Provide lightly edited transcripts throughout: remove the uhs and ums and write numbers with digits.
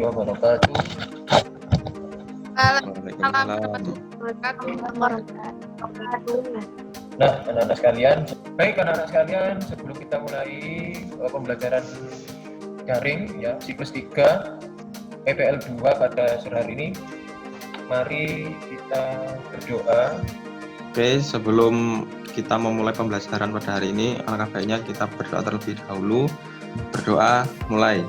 warahmatullahi wabarakatuh. Waalaikumsalam. Nah, anak-anak sekalian, baik anak-anak sekalian, sebelum kita mulai pembelajaran daring ya siklus 3 PPL 2 pada sore hari ini, mari kita berdoa. Oke, sebelum kita memulai pembelajaran pada hari ini, alangkah baiknya kita berdoa terlebih dahulu. Berdoa, mulai.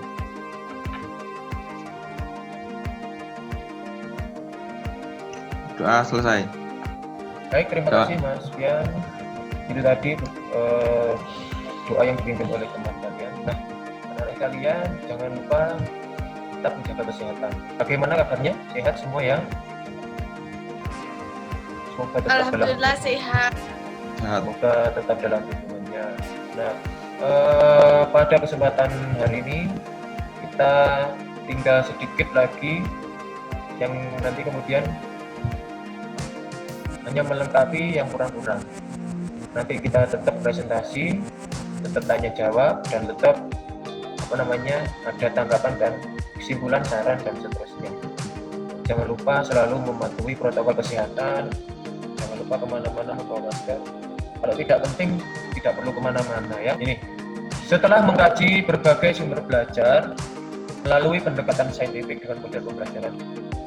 Doa selesai. Baik, terima kasih Mas Fian. Itu tadi doa yang dipimpin oleh teman kalian. Nah, anak-anak kalian jangan lupa tetap menjaga kesehatan. Bagaimana kabarnya? Sehat semua ya? Semoga tetap Alhamdulillah sehat. Semoga tetap dalam lindungannya. Nah, pada kesempatan hari ini kita tinggal sedikit lagi yang nanti kemudian hanya melengkapi yang kurang-kurang. Nanti kita tetap presentasi, tetap tanya jawab, dan tetap ada tanggapan dan kesimpulan, saran dan seterusnya. Jangan lupa selalu mematuhi protokol kesehatan. Jangan lupa kemana-mana membawa masker. Kalau tidak penting, tidak perlu kemana-mana ya. Ini setelah mengkaji berbagai sumber belajar melalui pendekatan saintifik dengan model pembelajaran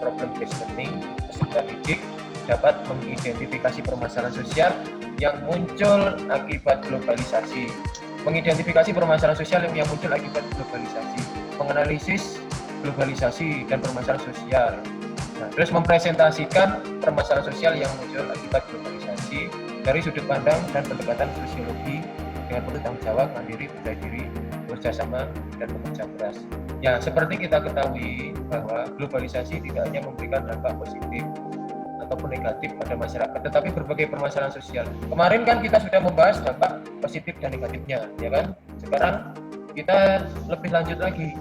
problem based learning, peserta didik dapat mengidentifikasi permasalahan sosial yang muncul akibat globalisasi, mengidentifikasi permasalahan sosial yang muncul akibat globalisasi, menganalisis globalisasi dan permasalahan sosial. Nah, terus mempresentasikan permasalahan sosial yang muncul akibat globalisasi dari sudut pandang dan pendekatan sosiologi dengan penuh tanggung jawab, mandiri, berdaya diri, bekerjasama, dan bekerja keras. Ya, seperti kita ketahui bahwa globalisasi tidak hanya memberikan dampak positif ataupun negatif pada masyarakat, tetapi berbagai permasalahan sosial. Kemarin kan kita sudah membahas dampak positif dan negatifnya, ya kan? Sekarang kita lebih lanjut lagi.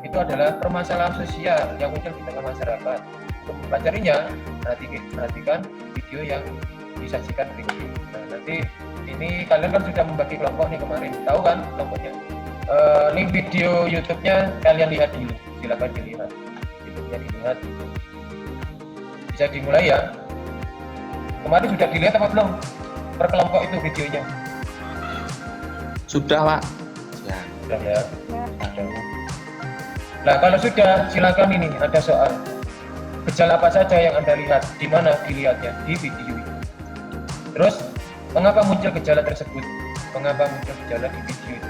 Itu adalah permasalahan sosial yang muncul di tengah masyarakat. Untuk mempelajarinya, perhatikan video yang disajikan berikut. Nah, nanti ini kalian kan sudah membagi kelompok nih kemarin, tahu kan kelompoknya? Link video YouTube-nya kalian lihat dulu, silakan dilihat. YouTube-nya dilihat. Bisa dimulai ya. Kemarin sudah dilihat apa belum? Per kelompok itu videonya. Sudah, Pak. Ya. Sudah ya. Ada. Nah, kalau sudah, silakan ini ada soal. Gejala apa saja yang Anda lihat? Di mana dilihatnya? Di video itu. Terus, mengapa muncul gejala tersebut? Mengapa muncul gejala di video itu?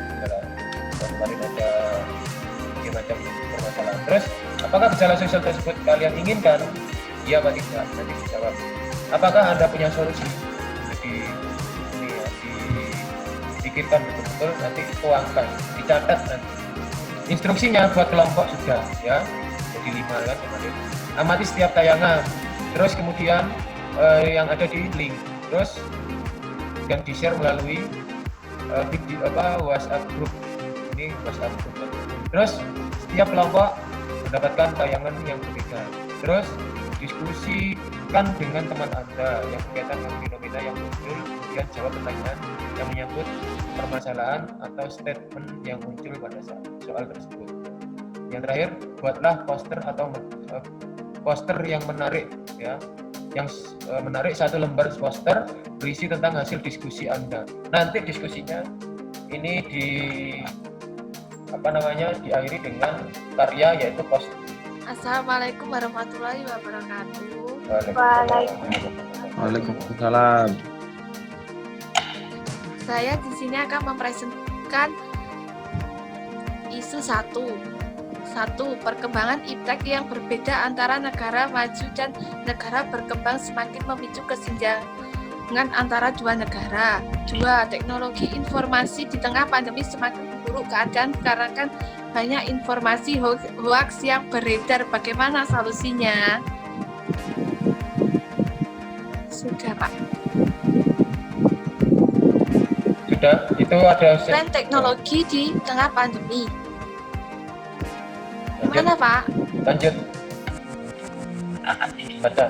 Kemarin ada macam permasalahan. Terus, apakah gejala sosial tersebut kalian inginkan? Iya atau tidak? Nanti dijawab. Apakah Anda punya solusi? Jadi, ini ya, dipikirkan betul-betul, nanti tuangkan, dicatat nanti. Instruksinya buat kelompok sudah ya, jadi 5 kan kemarin. Amati setiap tayangan. Terus kemudian yang ada di link. Terus yang di-share melalui video WhatsApp group. Ini WhatsApp group. Terus setiap kelompok mendapatkan tayangan yang berbeda. Terus diskusikan dengan teman Anda yang berkaitan dengan fenomena yang muncul, kemudian jawab pertanyaan yang menyangkut permasalahan atau statement yang muncul pada soal tersebut. Yang terakhir, buatlah poster atau poster yang menarik ya. Yang menarik, satu lembar poster berisi tentang hasil diskusi Anda. Nanti diskusinya ini diakhiri dengan karya yaitu poster. Assalamualaikum warahmatullahi wabarakatuh. Waalaikumsalam. Saya di sini akan mempresentasikan isu 1. Perkembangan iptek yang berbeda antara negara maju dan negara berkembang semakin memicu kesenjangan antara dua negara. 2. Teknologi informasi di tengah pandemi semakin memburuk keadaan karena kan banyak informasi hoax yang beredar. Bagaimana solusinya? Sudah, Pak. Sudah, itu ada tren teknologi di tengah pandemi. Gimana, Pak? Lanjut. Baca.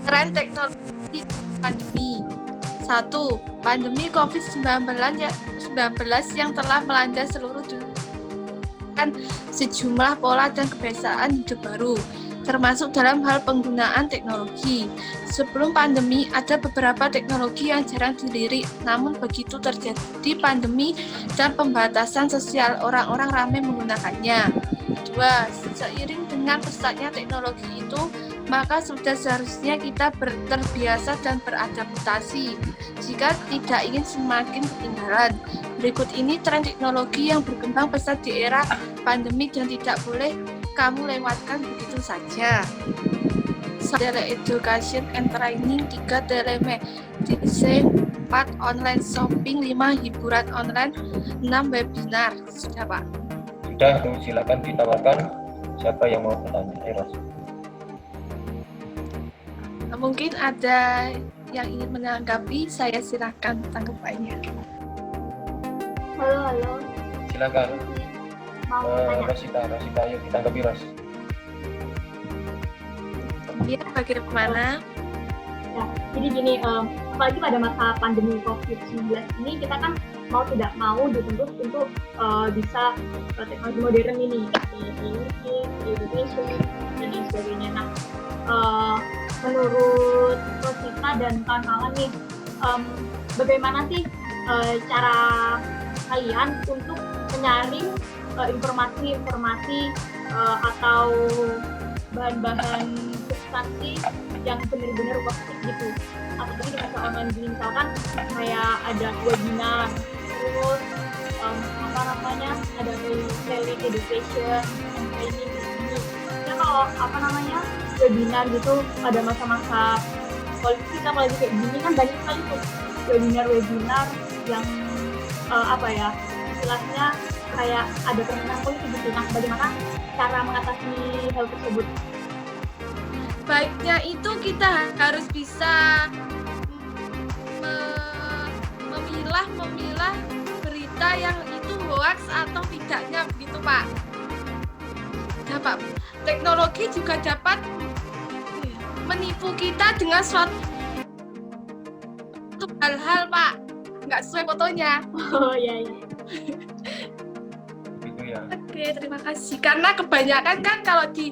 Tren teknologi pandemi. 1. Pandemi COVID-19 yang telah melanda seluruh dunia. sejumlah pola dan kebiasaan hidup baru, termasuk dalam hal penggunaan teknologi. Sebelum pandemi, ada beberapa teknologi yang jarang dilirik, namun begitu terjadi pandemi dan pembatasan sosial, orang-orang ramai menggunakannya. 2. Seiring dengan pesatnya teknologi itu, maka sudah seharusnya kita terbiasa dan beradaptasi jika tidak ingin semakin ketinggalan. Berikut ini tren teknologi yang berkembang pesat di era pandemi dan tidak boleh kamu lewatkan begitu saja. Tele-education and training, 3. Telemedicine, 4. Online shopping, 5. Hiburan online, 6. Webinar. Sudah Pak? Sudah, tuh silakan ditawarkan siapa yang mau bertanya. Eros. Mungkin ada yang ingin menanggapi, saya silakan tanggapannya. Halo. Silakan. Mau tanya. Rosita, ayo ditanggapi Ros. Ya, bagaimana? Ya, jadi gini, apalagi pada masa pandemi COVID-19 ini, kita kan mau tidak mau dituntut untuk bisa teknologi modern ini, education, dan lain sebagainya. Nah, menurut Rosita dan kawan-kawan nih, bagaimana sih cara kalian untuk menyaring informasi-informasi atau bahan-bahan substansi yang benar-benar positif gitu? Atau tadi di masa online gini, misalkan kayak ada webinar, terus ada tele-education, training ini. Ya kalau webinar gitu pada masa-masa politik apalagi kayak gini kan banyak sekali tuh webinar yang istilahnya kayak ada permainan politik gitu. Nah, bagaimana cara mengatasi hal tersebut? Baiknya itu kita harus bisa memilah berita yang itu hoax atau tidaknya, begitu Pak. Nah, Pak, teknologi juga dapat menipu kita dengan suatu hal-hal, Pak, nggak sesuai fotonya. Oh iya. Gitu ya. Oke, terima kasih. Karena kebanyakan kan kalau di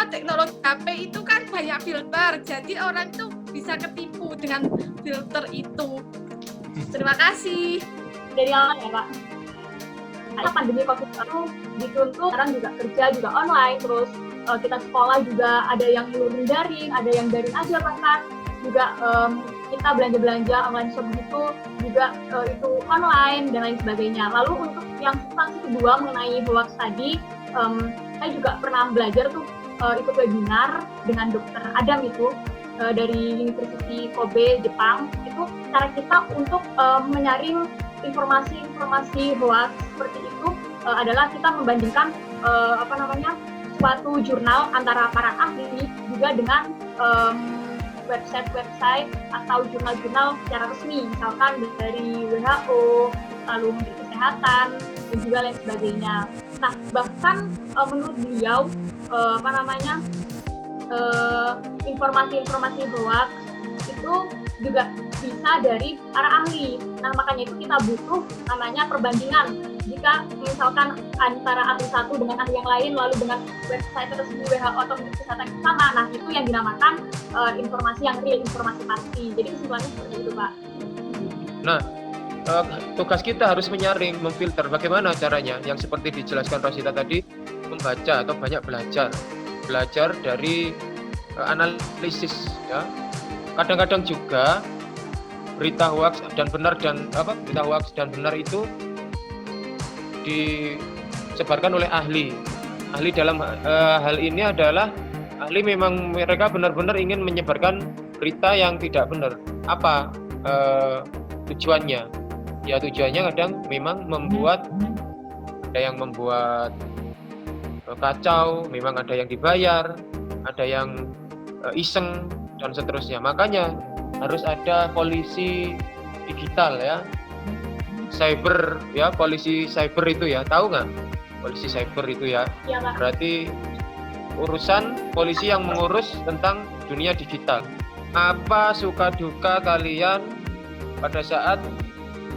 teknologi HP itu kan banyak filter, jadi orang itu bisa ketipu dengan filter itu. Terima kasih. Dari awal ya Pak. Karena pandemi COVID itu dituntut, sekarang juga kerja juga online, terus kita sekolah juga ada yang luring daring, ada yang daring aja bahkan juga kita belanja online shop gitu juga itu online dan lain sebagainya. Lalu untuk yang substansi kedua mengenai hoax tadi, saya juga pernah belajar tuh ikut webinar dengan Dr. Adam itu dari University Kobe Jepang. Itu cara kita untuk menyaring informasi hoax seperti itu adalah kita membandingkan suatu jurnal antara para ahli juga dengan website atau jurnal-jurnal secara resmi, misalkan dari WHO, lalu Menteri Kesehatan, dan juga lain sebagainya. Nah, bahkan menurut beliau informasi-informasi hoax itu juga bisa dari para ahli. Nah, makanya itu kita butuh namanya perbandingan. Jika misalkan antara ahli satu dengan ahli yang lain, lalu dengan website resmi WHO atau Menteri Kesehatan sama, nah itu yang dinamakan informasi yang real, informasi pasti. Jadi kesimpulannya seperti itu, Pak. Nah, tugas kita harus menyaring, memfilter. Bagaimana caranya? Yang seperti dijelaskan Rosita tadi, membaca atau banyak belajar dari analisis, ya. Kadang-kadang juga berita hoax dan benar itu disebarkan oleh ahli. Ahli dalam hal ini adalah ahli memang mereka benar-benar ingin menyebarkan berita yang tidak benar. Apa tujuannya? Ya tujuannya kadang memang ada yang membuat kacau, memang ada yang dibayar, ada yang iseng dan seterusnya. Makanya harus ada polisi digital ya. Cyber ya, polisi cyber itu ya, tahu nggak? Polisi cyber itu ya. Iya, Pak. Berarti urusan polisi yang mengurus tentang dunia digital. Apa suka duka kalian pada saat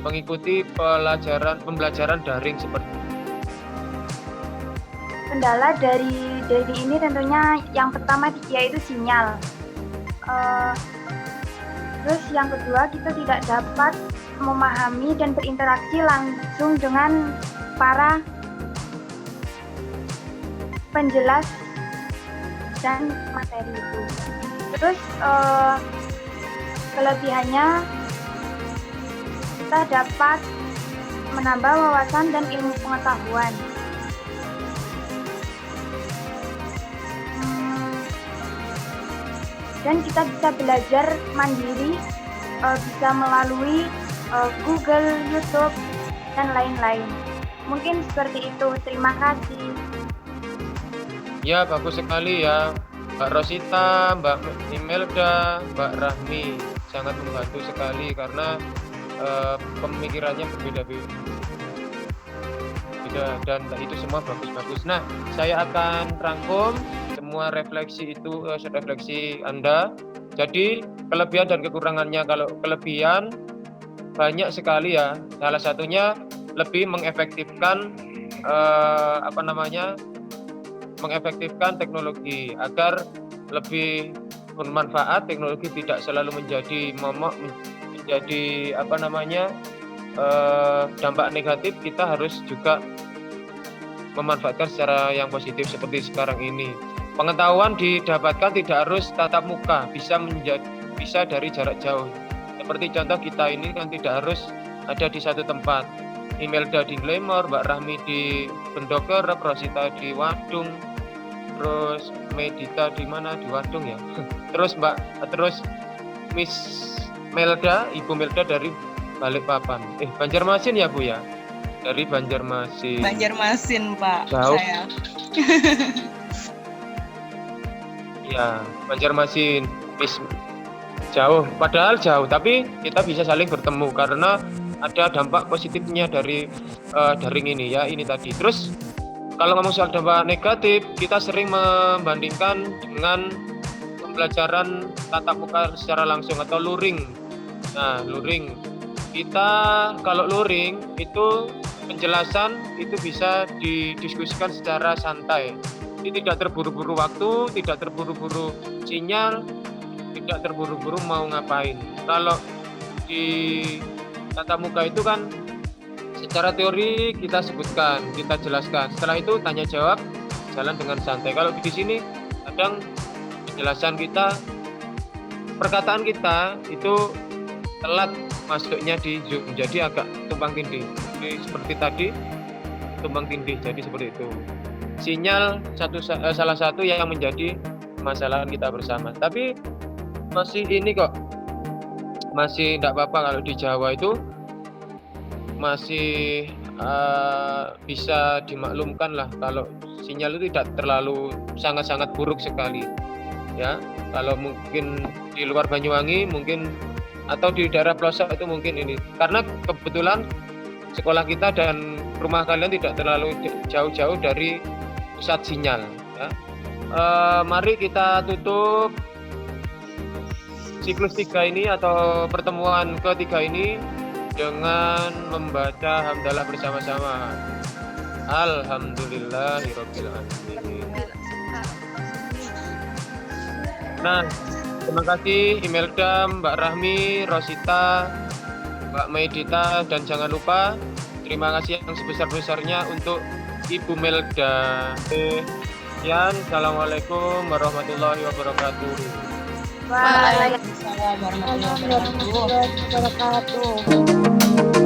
mengikuti pembelajaran daring seperti ini? Kendala dari ini tentunya yang pertama yaitu sinyal. Terus yang kedua, kita tidak dapat memahami dan berinteraksi langsung dengan para penjelas dan materi itu. Terus kelebihannya kita dapat menambah wawasan dan ilmu pengetahuan. Dan kita bisa belajar mandiri, bisa melalui Google, YouTube, dan lain-lain. Mungkin seperti itu. Terima kasih. Ya, bagus sekali ya, Mbak Rosita, Mbak Imelda, Mbak Rahmi. Sangat membantu sekali karena pemikirannya berbeda-beda dan itu semua bagus-bagus. Nah, saya akan rangkum semua refleksi itu, refleksi Anda. Jadi kelebihan dan kekurangannya, kalau kelebihan banyak sekali ya. Salah satunya lebih mengefektifkan mengefektifkan teknologi agar lebih bermanfaat. Teknologi tidak selalu menjadi momok, menjadi dampak negatif. Kita harus juga memanfaatkan secara yang positif seperti sekarang ini. Pengetahuan didapatkan tidak harus tatap muka, bisa dari jarak jauh. Seperti contoh kita ini kan tidak harus ada di satu tempat. Imelda di Glamour, Mbak Rahmi di Bendoker, Rosita di Wadung, terus Medita di mana? Di Wadung ya. Terus Miss Melda, Ibu Melda dari Balikpapan. Banjarmasin ya Bu ya? Dari Banjarmasin. Banjarmasin Pak. Jauh. Saya. Ya, Banjarmasin. Miss jauh, padahal jauh, tapi kita bisa saling bertemu karena ada dampak positifnya dari daring ini ya, ini tadi. Terus kalau ngomong soal dampak negatif, kita sering membandingkan dengan pembelajaran tatap muka secara langsung atau luring. Nah, luring. Kita kalau luring itu penjelasan itu bisa didiskusikan secara santai. Jadi tidak terburu-buru waktu, tidak terburu-buru sinyal, tidak terburu-buru mau ngapain. Kalau di tatap muka itu kan secara teori kita sebutkan, kita jelaskan. Setelah itu tanya jawab, jalan dengan santai. Kalau di sini kadang penjelasan kita, perkataan kita itu telat masuknya di Zoom, jadi agak tumpang tindih. Jadi seperti tadi tumpang tindih, jadi seperti itu. Sinyal salah satu yang menjadi masalah kita bersama. Tapi masih ini kok, masih tidak apa-apa kalau di Jawa itu masih bisa dimaklumkan lah kalau sinyal itu tidak terlalu sangat-sangat buruk sekali ya. Kalau mungkin di luar Banyuwangi mungkin atau di daerah pelosok itu mungkin ini, karena kebetulan sekolah kita dan rumah kalian tidak terlalu jauh-jauh dari pusat sinyal ya. Mari kita tutup siklus 3 ini atau pertemuan ketiga ini dengan membaca hamdalah bersama-sama. Alhamdulillahirabbil alamin. Nah, terima kasih Imelda, Mbak Rahmi, Rosita, Mbak Medita, dan jangan lupa terima kasih yang sebesar-besarnya untuk Ibu Melda. Sekian, assalamualaikum warahmatullahi wabarakatuh. Waalaikumsalam warahmatullahi wabarakatuh.